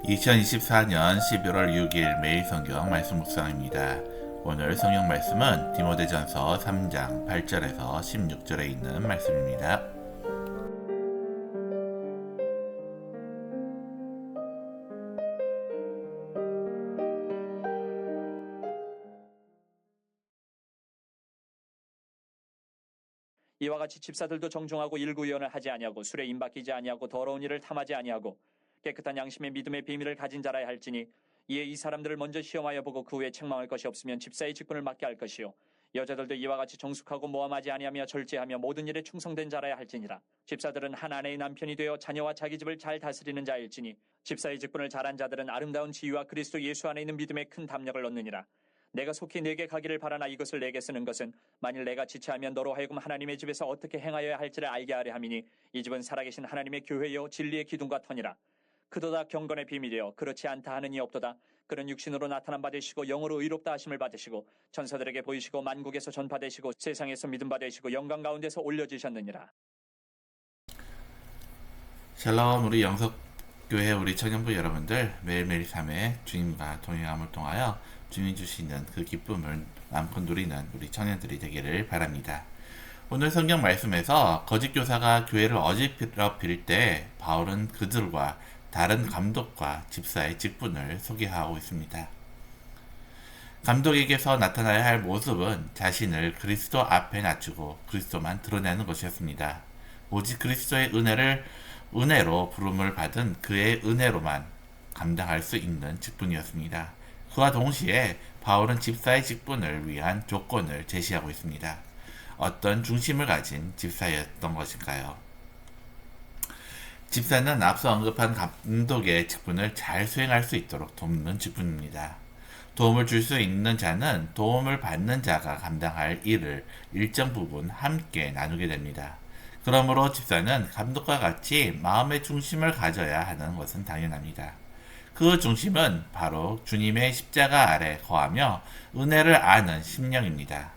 2024년 11월 6일 매일 성경 말씀 묵상입니다. 오늘 성경 말씀은 디모데전서 3장 8절에서 16절에 있는 말씀입니다. 이와 같이 집사들도 정중하고 일구의원을 하지 아니하고 술에 임박이지 아니하고 더러운 일을 탐하지 아니하고 깨끗한 양심의 믿음의 비밀을 가진 자라야 할지니 이에 이 사람들을 먼저 시험하여 보고 그 후에 책망할 것이 없으면 집사의 직분을 맡게 할 것이요 여자들도 이와 같이 정숙하고 모함하지 아니하며 절제하며 모든 일에 충성된 자라야 할지니라. 집사들은 한 아내의 남편이 되어 자녀와 자기 집을 잘 다스리는 자일지니 집사의 직분을 잘한 자들은 아름다운 지위와 그리스도 예수 안에 있는 믿음에 큰 담력을 얻느니라. 내가 속히 내게 가기를 바라나 이것을 내게 쓰는 것은 만일 내가 지체하면 너로 하여금 하나님의 집에서 어떻게 행하여야 할지를 알게 하려 함이니 이 집은 살아계신 하나님의 교회요 진리의 기둥과 터니라. 그도다 경건의 비밀이여 그렇지 않다 하는 이 없도다. 그는 육신으로 나타남 받으시고 영으로 의롭다 하심을 받으시고 천사들에게 보이시고 만국에서 전파되시고 세상에서 믿음 받으시고 영광 가운데서 올려지셨느니라. 샬롬, 우리 영석교회 우리 청년부 여러분들, 매일매일 삶에 주님과 동행함을 통하여 주님이 주시는 그 기쁨을 마음껏 누리는 우리 청년들이 되기를 바랍니다. 오늘 성경 말씀에서 거짓 교사가 교회를 어지럽힐 때 바울은 그들과 다른 감독과 집사의 직분을 소개하고 있습니다. 감독에게서 나타나야 할 모습은 자신을 그리스도 앞에 낮추고 그리스도만 드러내는 것이었습니다. 오직 그리스도의 은혜로 부름을 받은 그의 은혜로만 감당할 수 있는 직분이었습니다. 그와 동시에 바울은 집사의 직분을 위한 조건을 제시하고 있습니다. 어떤 중심을 가진 집사였던 것일까요? 집사는 앞서 언급한 감독의 직분을 잘 수행할 수 있도록 돕는 직분입니다. 도움을 줄 수 있는 자는 도움을 받는 자가 감당할 일을 일정 부분 함께 나누게 됩니다. 그러므로 집사는 감독과 같이 마음의 중심을 가져야 하는 것은 당연합니다. 그 중심은 바로 주님의 십자가 아래 거하며 은혜를 아는 심령입니다.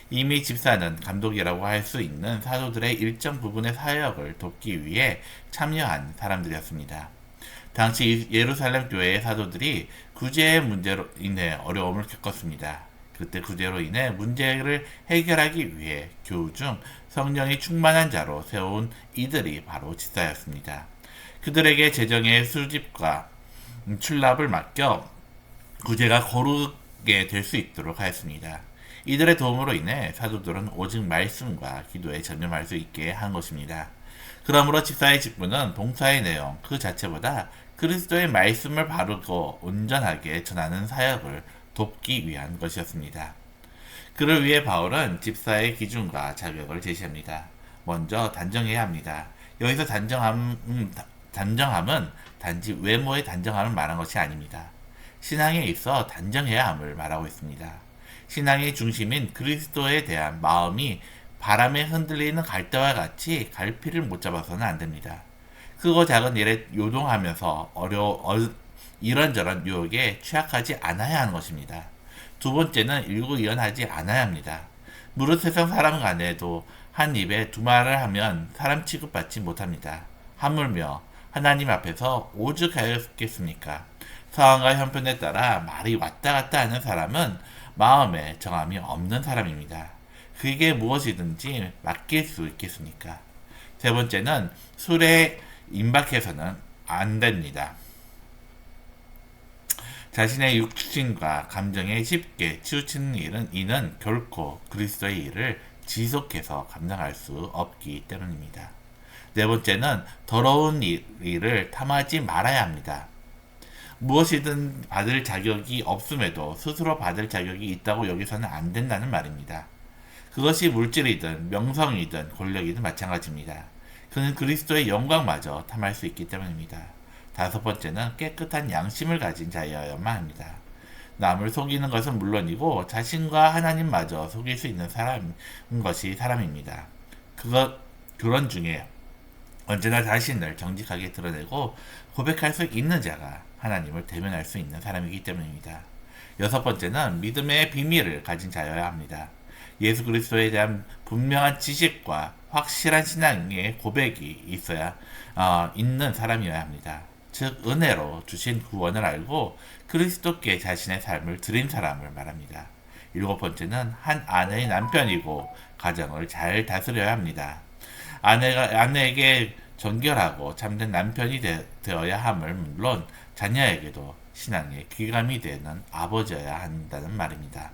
이미 집사는 감독이라고 할 수 있는 사도들의 일정 부분의 사역을 돕기 위해 참여한 사람들이었습니다. 당시 예루살렘 교회의 사도들이 구제의 문제로 인해 어려움을 겪었습니다. 그때 구제로 인해 문제를 해결하기 위해 교우 중 성령이 충만한 자로 세운 이들이 바로 집사였습니다. 그들에게 재정의 수집과 출납을 맡겨 구제가 거르게 될 수 있도록 하였습니다. 이들의 도움으로 인해 사도들은 오직 말씀과 기도에 전념할 수 있게 한 것입니다. 그러므로 집사의 직분은 봉사의 내용 그 자체보다 그리스도의 말씀을 바르고 온전하게 전하는 사역을 돕기 위한 것이었습니다. 그를 위해 바울은 집사의 기준과 자격을 제시합니다. 먼저 단정해야 합니다. 여기서 단정함은 단지 외모의 단정함을 말한 것이 아닙니다. 신앙에 있어 단정해야 함을 말하고 있습니다. 신앙의 중심인 그리스도에 대한 마음이 바람에 흔들리는 갈대와 같이 갈피를 못 잡아서는 안 됩니다. 크고 작은 일에 요동하면서 이런저런 유혹에 취약하지 않아야 하는 것입니다. 두 번째는 일구의연하지 않아야 합니다. 무릇 세상 사람 간에도 한 입에 두 말을 하면 사람 취급받지 못합니다. 하물며 하나님 앞에서 오죽하였겠습니까? 상황과 형편에 따라 말이 왔다 갔다 하는 사람은 마음에 정함이 없는 사람입니다. 그게 무엇이든지 맡길 수 있겠습니까? 세 번째는 술에 임박해서는 안 됩니다. 자신의 육신과 감정에 쉽게 치우치는 일은 이는 결코 그리스도의 일을 지속해서 감당할 수 없기 때문입니다. 네 번째는 더러운 일을 탐하지 말아야 합니다. 무엇이든 받을 자격이 없음에도 스스로 받을 자격이 있다고 여기서는 안 된다는 말입니다. 그것이 물질이든 명성이든 권력이든 마찬가지입니다. 그는 그리스도의 영광마저 탐할 수 있기 때문입니다. 다섯 번째는 깨끗한 양심을 가진 자여야만 합니다. 남을 속이는 것은 물론이고 자신과 하나님마저 속일 수 있는 것이 사람입니다. 그런 중에 언제나 자신을 정직하게 드러내고 고백할 수 있는 자가 하나님을 대면할 수 있는 사람이기 때문입니다. 여섯 번째는 믿음의 비밀을 가진 자여야 합니다. 예수 그리스도에 대한 분명한 지식과 확실한 신앙의 고백이 있어야 있는 사람이어야 합니다. 즉 은혜로 주신 구원을 알고 그리스도께 자신의 삶을 드린 사람을 말합니다. 일곱 번째는 한 아내의 남편이고 가정을 잘 다스려야 합니다. 아내에게 정결하고 참된 남편이 되어야 함을 물론 자녀에게도 신앙의 귀감이 되는 아버지여야 한다는 말입니다.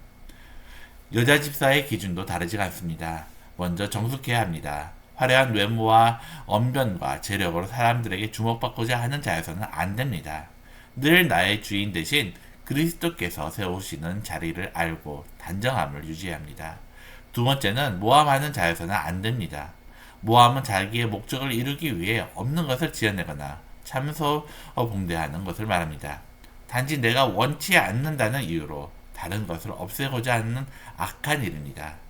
여자 집사의 기준도 다르지가 않습니다. 먼저 정숙해야 합니다. 화려한 외모와 언변과 재력으로 사람들에게 주목받고자 하는 자여서는 안 됩니다. 늘 나의 주인 대신 그리스도께서 세우시는 자리를 알고 단정함을 유지해야 합니다. 두 번째는 모함하는 자여서는 안 됩니다. 모함은 자기의 목적을 이루기 위해 없는 것을 지어내거나 참소봉대하는 것을 말합니다. 단지 내가 원치 않는다는 이유로 다른 것을 없애고자 하는 악한 일입니다.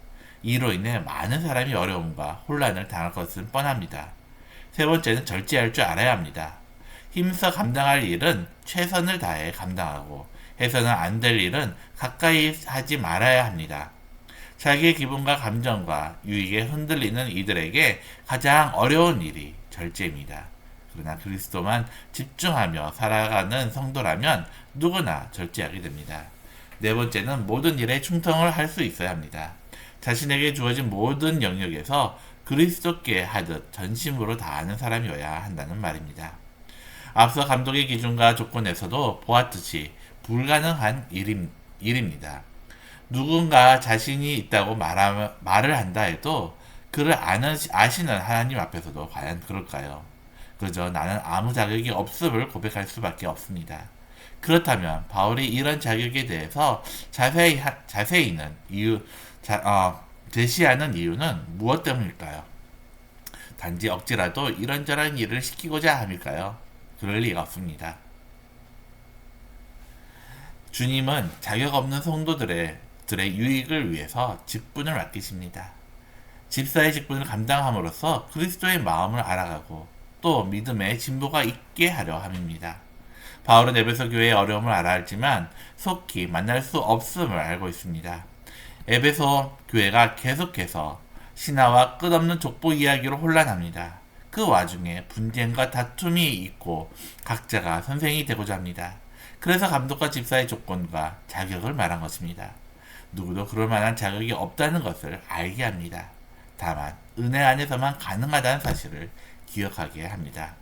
이로 인해 많은 사람이 어려움과 혼란을 당할 것은 뻔합니다. 세 번째는 절제할 줄 알아야 합니다. 힘써 감당할 일은 최선을 다해 감당하고 해서는 안 될 일은 가까이 하지 말아야 합니다. 자기의 기분과 감정과 유익에 흔들리는 이들에게 가장 어려운 일이 절제입니다. 그러나 그리스도만 집중하며 살아가는 성도라면 누구나 절제하게 됩니다. 네 번째는 모든 일에 충성을 할 수 있어야 합니다. 자신에게 주어진 모든 영역에서 그리스도께 하듯 전심으로 다하는 사람이어야 한다는 말입니다. 앞서 감독의 기준과 조건에서도 보았듯이 불가능한 일입니다. 누군가 자신이 있다고 말을 한다 해도 그를 아시는 하나님 앞에서도 과연 그럴까요? 그저 나는 아무 자격이 없음을 고백할 수밖에 없습니다. 그렇다면 바울이 이런 자격에 대해서 자세히는 제시하는 이유는 무엇 때문일까요? 단지 억지라도 이런저런 일을 시키고자 함일까요? 그럴 리가 없습니다. 주님은 자격 없는 성도들의 유익을 위해서 직분을 맡기십니다. 집사의 직분을 감당함으로써 그리스도의 마음을 알아가고 또 믿음의 진보가 있게 하려 함입니다. 바울은 에베소 교회의 어려움을 알았지만 속히 만날 수 없음을 알고 있습니다. 에베소 교회가 계속해서 신하와 끝없는 족보 이야기로 혼란합니다. 그 와중에 분쟁과 다툼이 있고 각자가 선생이 되고자 합니다. 그래서 감독과 집사의 조건과 자격을 말한 것입니다. 누구도 그럴 만한 자격이 없다는 것을 알게 합니다. 다만 은혜 안에서만 가능하다는 사실을 기억하게 합니다.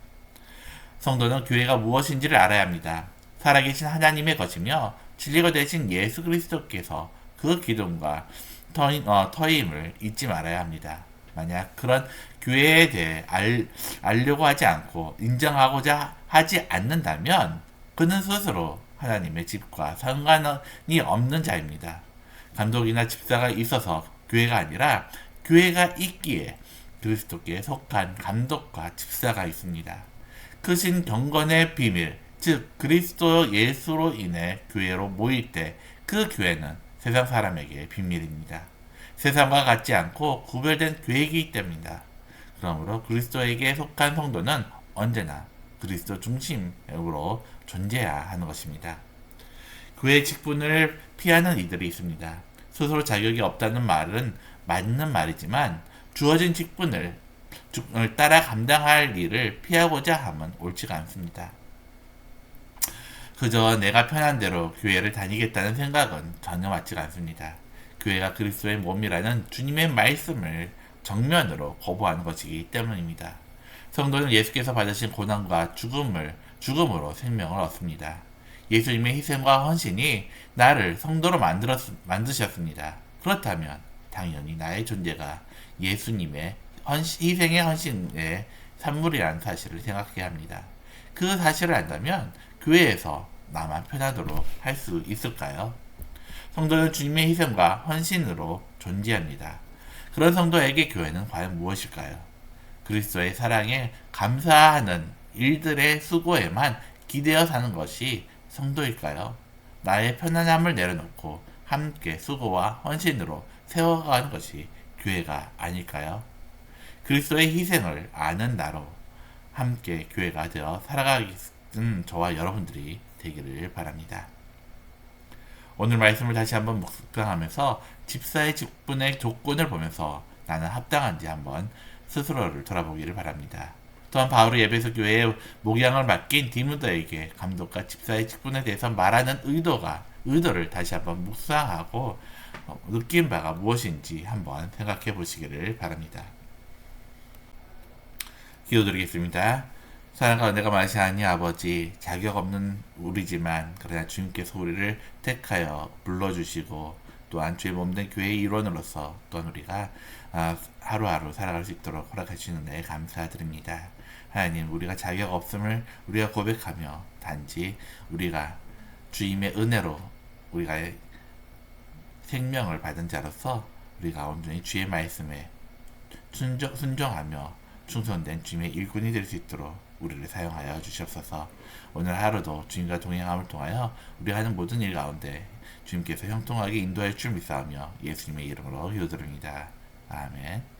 성도는 교회가 무엇인지를 알아야 합니다. 살아계신 하나님의 것이며 진리가 되신 예수 그리스도께서 그 기둥과 터임을 잊지 말아야 합니다. 만약 그런 교회에 대해 알려고 하지 않고 인정하고자 하지 않는다면 그는 스스로 하나님의 집과 상관이 없는 자입니다. 감독이나 집사가 있어서 교회가 아니라 교회가 있기에 그리스도께 속한 감독과 집사가 있습니다. 크신 경건의 비밀, 즉 그리스도 예수로 인해 교회로 모일 때 그 교회는 세상 사람에게 비밀입니다. 세상과 같지 않고 구별된 교회이기 때문입니다. 그러므로 그리스도에게 속한 성도는 언제나 그리스도 중심으로 존재해야 하는 것입니다. 교회 직분을 피하는 이들이 있습니다. 스스로 자격이 없다는 말은 맞는 말이지만 주어진 직분을 따라 감당할 일을 피하고자 함은 옳지가 않습니다. 그저 내가 편한 대로 교회를 다니겠다는 생각은 전혀 맞지가 않습니다. 교회가 그리스도의 몸이라는 주님의 말씀을 정면으로 거부하는 것이기 때문입니다. 성도는 예수께서 받으신 고난과 죽음으로 생명을 얻습니다. 예수님의 희생과 헌신이 나를 성도로 만드셨습니다. 그렇다면 당연히 나의 존재가 예수님의 희생의 헌신의 산물이라는 사실을 생각해야 합니다. 그 사실을 안다면 교회에서 나만 편하도록 할 수 있을까요? 성도는 주님의 희생과 헌신으로 존재합니다. 그런 성도에게 교회는 과연 무엇일까요? 그리스도의 사랑에 감사하는 일들의 수고에만 기대어 사는 것이 성도일까요? 나의 편안함을 내려놓고 함께 수고와 헌신으로 세워가는 것이 교회가 아닐까요? 그리스도의 희생을 아는 나로 함께 교회가 되어 살아가는 저와 여러분들이 되기를 바랍니다. 오늘 말씀을 다시 한번 묵상하면서 집사의 직분의 조건을 보면서 나는 합당한지 한번 스스로를 돌아보기를 바랍니다. 또한 바울이 에베소 교회의 목양을 맡긴 디모데에게 감독과 집사의 직분에 대해서 말하는 의도를 다시 한번 묵상하고 느낀 바가 무엇인지 한번 생각해 보시기를 바랍니다. 기도드리겠습니다. 사랑과 은혜가 많으시니 아버지, 자격 없는 우리지만 그러나 주님께서 우리를 택하여 불러주시고 또한 주의 몸된 교회의 일원으로서 또한 우리가 하루하루 살아갈 수 있도록 허락하시는 은혜에 감사드립니다. 하나님, 우리가 자격 없음을 우리가 고백하며 단지 우리가 주님의 은혜로 우리가 생명을 받은 자로서 우리가 온전히 주의 말씀에 순종하며 충성된 주님의 일꾼이 될 수 있도록 우리를 사용하여 주시옵소서. 오늘 하루도 주님과 동행함을 통하여 우리가 하는 모든 일 가운데 주님께서 형통하게 인도할 줄 믿사오며 예수님의 이름으로 기도드립니다. 아멘.